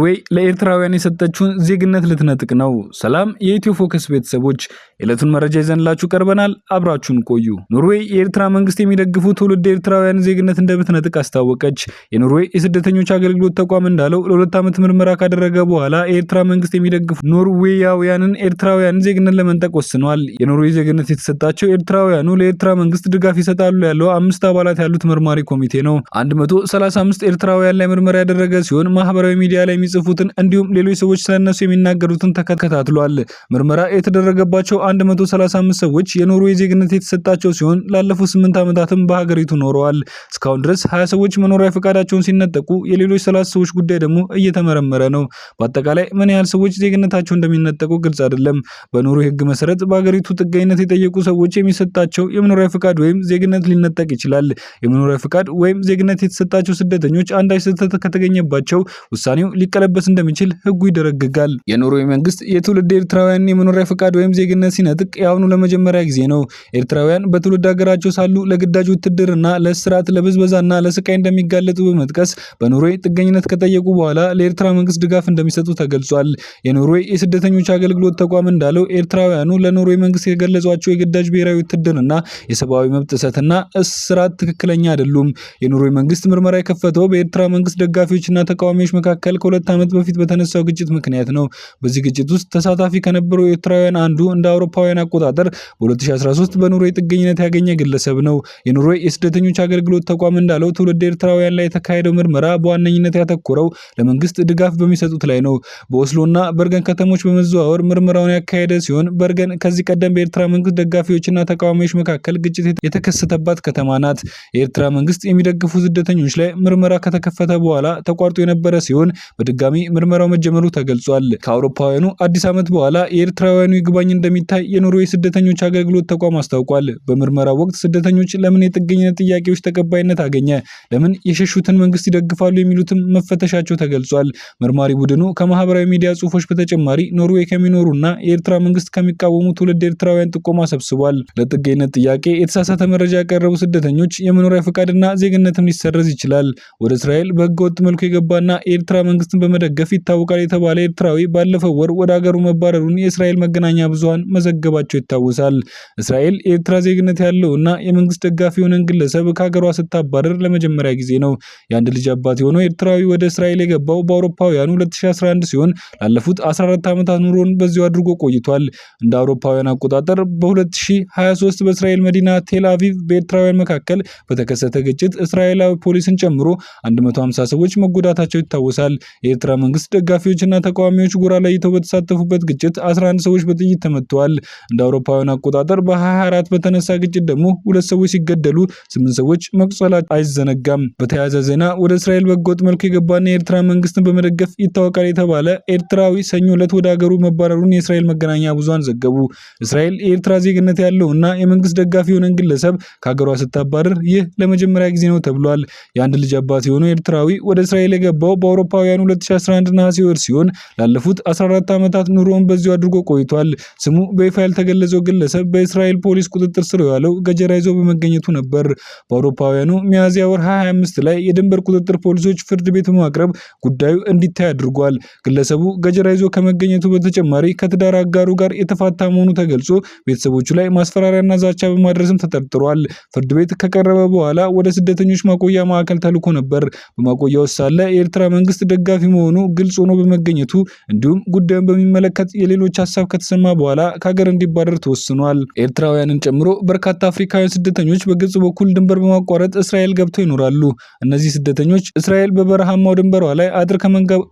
ኖርዌይ ለኤርትራውያን የሰጠችውን ዜግነት ልትነጥቅ ነው። ሰላም የኢትዮ ፎከስ ቤተሰቦች፣ የዕለቱን መረጃ ይዘንላችሁ ቀርበናል። አብራችሁን ቆዩ። ኖርዌይ የኤርትራ መንግስት የሚደግፉ ትውልድ ኤርትራውያን ዜግነት እንደምትነጥቅ አስታወቀች። የኖርዌይ የስደተኞች አገልግሎት ተቋም እንዳለው ለ2 ዓመት ምርመራ ካደረገ በኋላ የኤርትራ መንግስት የሚደግፉ ኖርዌያውያንን ኤርትራውያን ዜግነት ለመንጠቅ ወስኗል። የኖርዌይ ዜግነት የተሰጣቸው ኤርትራውያኑ ለኤርትራ መንግስት ድጋፍ ይሰጣሉ ያለው 5 አባላት ያሉት መርማሪ ኮሚቴ ነው። 135 ኤርትራውያን ላይ ምርመራ ያደረገ ሲሆን ማህበራዊ ሚዲያ ላይ የሚጽፉትን እንዲሁም ሌሎች ሰዎች ስለነሱ የሚናገሩትን ተከታትሏል። ምርመራ የተደረገባቸው 135 ሰዎች የኖርዌይ ዜግነት የተሰጣቸው ሲሆን ላለፉት 8 ዓመታትም በሀገሪቱ ኖረዋል። እስካሁን ድረስ 20 ሰዎች መኖሪያ ፈቃዳቸውን ሲነጠቁ የሌሎች 30 ሰዎች ጉዳይ ደግሞ እየተመረመረ ነው። በአጠቃላይ ምን ያህል ሰዎች ዜግነታቸው እንደሚነጠቁ ግልጽ አይደለም። በኖርዌይ ሕግ መሰረት በሀገሪቱ ጥገኝነት የጠየቁ ሰዎች የሚሰጣቸው የመኖሪያ ፈቃድ ወይም ዜግነት ሊነጠቅ ይችላል። የመኖሪያ ፈቃድ ወይም ዜግነት የተሰጣቸው ስደተኞች አንዳች ስህተት ከተገኘባቸው ውሳኔው ሊቀለበስ እንደሚችል ህጉ ይደረግጋል። የኖርዌይ መንግስት የትውልድ ኤርትራውያን የመኖሪያ ፈቃድ ወይም ዜግነት ሲነጥቅ ያሁኑ ለመጀመሪያ ጊዜ ነው። ኤርትራውያን በትውልድ ሀገራቸው ሳሉ ለግዳጅ ውትድርና፣ ለእስራት፣ ለብዝበዛና ለስቃይ እንደሚጋለጡ በመጥቀስ በኖርዌይ ጥገኝነት ከጠየቁ በኋላ ለኤርትራ መንግስት ድጋፍ እንደሚሰጡ ተገልጿል። የኖርዌይ የስደተኞች አገልግሎት ተቋም እንዳለው ኤርትራውያኑ ለኖርዌይ መንግስት የገለጿቸው የግዳጅ ብሔራዊ ውትድርና፣ የሰብአዊ መብት ጥሰትና እስራት ትክክለኛ አይደሉም። የኖርዌይ መንግስት ምርመራ የከፈተው በኤርትራ መንግስት ደጋፊዎችና ተቃዋሚዎች መካከል ከ2 ዓመት በፊት በተነሳው ግጭት ምክንያት ነው። በዚህ ግጭት ውስጥ ተሳታፊ ከነበሩ ኤርትራውያን አንዱ እንደ አውሮፓውያን አቆጣጠር በ2013 በኖርዌይ ጥገኝነት ያገኘ ግለሰብ ነው። የኖርዌይ የስደተኞች አገልግሎት ተቋም እንዳለው ትውልድ ኤርትራውያን ላይ የተካሄደው ምርመራ በዋነኝነት ያተኮረው ለመንግስት ድጋፍ በሚሰጡት ላይ ነው። በኦስሎና በርገን ከተሞች በመዘዋወር ምርመራውን ያካሄደ ሲሆን በርገን ከዚህ ቀደም በኤርትራ መንግስት ደጋፊዎችና ተቃዋሚዎች መካከል ግጭት የተከሰተባት ከተማ ናት። የኤርትራ መንግስት የሚደግፉ ስደተኞች ላይ ምርመራ ከተከፈተ በኋላ ተቋርጦ የነበረ ሲሆን በድጋሚ ምርመራው መጀመሩ ተገልጿል። ከአውሮፓውያኑ አዲስ ዓመት በኋላ የኤርትራውያኑ ይግባኝ እንደሚታይ የኖርዌይ ስደተኞች አገልግሎት ተቋም አስታውቋል። በምርመራው ወቅት ስደተኞች ለምን የጥገኝነት ጥያቄዎች ተቀባይነት አገኘ፣ ለምን የሸሹትን መንግስት ይደግፋሉ የሚሉትም መፈተሻቸው ተገልጿል። መርማሪ ቡድኑ ከማህበራዊ ሚዲያ ጽሁፎች በተጨማሪ ኖርዌይ ከሚኖሩና የኤርትራ መንግስት ከሚቃወሙ ትውልድ ኤርትራውያን ጥቆማ ሰብስቧል። ለጥገኝነት ጥያቄ የተሳሳተ መረጃ ያቀረቡ ስደተኞች የመኖሪያ ፈቃድና ዜግነትም ሊሰረዝ ይችላል። ወደ እስራኤል በህገወጥ መልኩ የገባና የኤርትራ መንግስትን በመደገፍ ይታወቃል የተባለ ኤርትራዊ ባለፈው ወር ወደ ሀገሩ መባረሩን የእስራኤል መገናኛ ብዙሃን መዘገባቸው ይታወሳል። እስራኤል የኤርትራ ዜግነት ያለውና የመንግስት ደጋፊ የሆነን ግለሰብ ከሀገሯ ስታባረር ለመጀመሪያ ጊዜ ነው። የአንድ ልጅ አባት የሆነው ኤርትራዊ ወደ እስራኤል የገባው በአውሮፓውያኑ 2011 ሲሆን ላለፉት 14 ዓመታት ኑሮን በዚሁ አድርጎ ቆይቷል። እንደ አውሮፓውያን አቆጣጠር በ2023 በእስራኤል መዲና ቴል አቪቭ በኤርትራውያን መካከል በተከሰተ ግጭት እስራኤላዊ ፖሊስን ጨምሮ 150 ሰዎች መጎዳታቸው ይታወሳል። የኤርትራ መንግስት ደጋፊዎችና ተቃዋሚዎች ጎራ ለይተው በተሳተፉበት ግጭት 11 ሰዎች በጥይት ተመተዋል። እንደ አውሮፓውያን አቆጣጠር በ2024 በተነሳ ግጭት ደግሞ 2 ሰዎች ሲገደሉ 8 ሰዎች መቁሰላቸው አይዘነጋም። በተያያዘ ዜና ወደ እስራኤል በህገወጥ መልኩ የገባና የኤርትራ መንግስትን በመደገፍ ይታወቃል የተባለ ኤርትራዊ ሰኞ ዕለት ወደ ሀገሩ መባረሩን የእስራኤል መገናኛ ብዙሃን ዘገቡ። እስራኤል የኤርትራ ዜግነት ያለውና የመንግስት ደጋፊ የሆነን ግለሰብ ከሀገሯ ስታባረር ይህ ለመጀመሪያ ጊዜ ነው ተብሏል። የአንድ ልጅ አባት የሆነው ኤርትራዊ ወደ እስራኤል የገባው በአውሮፓውያኑ 2011 ነሐሴ ወር ሲሆን ላለፉት 14 ዓመታት ኑሮውን በዚሁ አድርጎ ቆይቷል። ስሙ በይፋ ያልተገለጸው ግለሰብ በእስራኤል ፖሊስ ቁጥጥር ስር የዋለው ገጀራ ይዞ በመገኘቱ ነበር። በአውሮፓውያኑ ሚያዝያ ወር 2025 ላይ የድንበር ቁጥጥር ፖሊሶች ፍርድ ቤት በማቅረብ ጉዳዩ እንዲታይ አድርጓል። ግለሰቡ ገጀራ ይዞ ከመገኘቱ በተጨማሪ ከትዳር አጋሩ ጋር የተፋታ መሆኑ ተገልጾ ቤተሰቦቹ ላይ ማስፈራሪያና ዛቻ በማድረስም ተጠርጥሯል። ፍርድ ቤት ከቀረበ በኋላ ወደ ስደተኞች ማቆያ ማዕከል ተልኮ ነበር። በማቆያ ውስጥ ሳለ የኤርትራ መንግስት ደጋፊ መሆኑ ግልጽ ሆኖ በመገኘቱ እንዲሁም ጉዳዩን በሚመለከት የሌሎች ሀሳብ ከተሰማ በኋላ ከሀገር እንዲባረር ተወስኗል። ኤርትራውያንን ጨምሮ በርካታ አፍሪካውያን ስደተኞች በግብጽ በኩል ድንበር በማቋረጥ እስራኤል ገብተው ይኖራሉ። እነዚህ ስደተኞች እስራኤል በበረሃማው ድንበሯ ላይ አጥር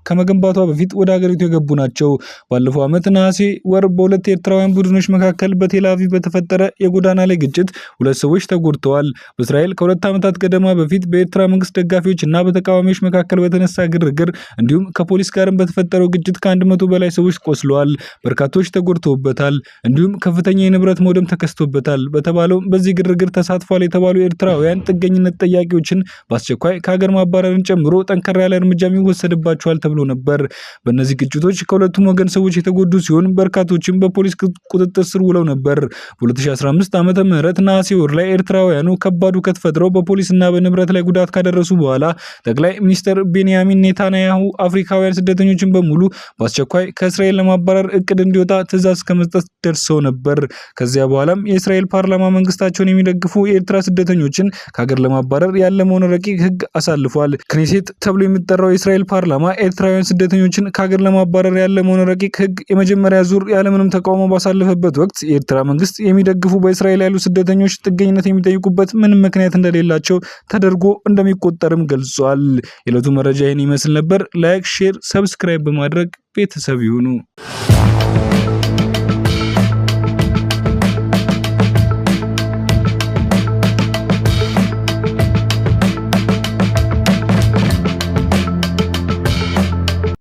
ከመገንባቷ በፊት ወደ ሀገሪቱ የገቡ ናቸው። ባለፈው ዓመት ነሐሴ ወር በሁለት ኤርትራውያን ቡድኖች መካከል በቴል አቪቭ በተፈጠረ የጎዳና ላይ ግጭት 2 ሰዎች ተጎድተዋል። በእስራኤል ከ2 ዓመታት ገደማ በፊት በኤርትራ መንግስት ደጋፊዎች እና በተቃዋሚዎች መካከል በተነሳ ግርግር እንዲሁም ከፖሊስ ጋርም በተፈጠረው ግጭት ከ100 በላይ ሰዎች ቆስለዋል። በርካቶች ተጎድተውበታል። እንዲሁም ከፍተኛ የንብረት መውደም ተከስቶበታል። በተባለው በዚህ ግርግር ተሳትፏል የተባሉ ኤርትራውያን ጥገኝነት ጠያቂዎችን በአስቸኳይ ከሀገር ማባረርን ጨምሮ ጠንከር ያለ እርምጃ ይወሰድባቸዋል ተብሎ ነበር። በእነዚህ ግጭቶች ከሁለቱም ወገን ሰዎች የተጎዱ ሲሆን በርካቶችም በፖሊስ ቁጥጥር ስር ውለው ነበር። በ2015 ዓመተ ምህረት ነሐሴ ወር ላይ ኤርትራውያኑ ከባድ ሁከት ፈጥረው በፖሊስና በንብረት ላይ ጉዳት ካደረሱ በኋላ ጠቅላይ ሚኒስትር ቤንያሚን ኔታንያሁ አፍሪካውያን ስደተኞችን በሙሉ በአስቸኳይ ከእስራኤል ለማባረር እቅድ እንዲወጣ ትዕዛዝ ከመስጠት ደርሰው ነበር። ከዚያ በኋላም የእስራኤል ፓርላማ መንግስታቸውን የሚደግፉ የኤርትራ ስደተኞችን ከሀገር ለማባረር ያለመውን ረቂቅ ህግ አሳልፏል። ክኔሴት ተብሎ የሚጠራው የእስራኤል ፓርላማ ኤርትራውያን ስደተኞችን ከሀገር ለማባረር ያለመውን ረቂቅ ህግ የመጀመሪያ ዙር ያለምንም ተቃውሞ ባሳለፈበት ወቅት የኤርትራ መንግስት የሚደግፉ በእስራኤል ያሉ ስደተኞች ጥገኝነት የሚጠይቁበት ምንም ምክንያት እንደሌላቸው ተደርጎ እንደሚቆጠርም ገልጿል። የዕለቱ መረጃ ይህን ይመስል ነበር። ላይክ፣ ሼር፣ ሰብስክራይብ በማድረግ ቤተሰብ ይሁኑ።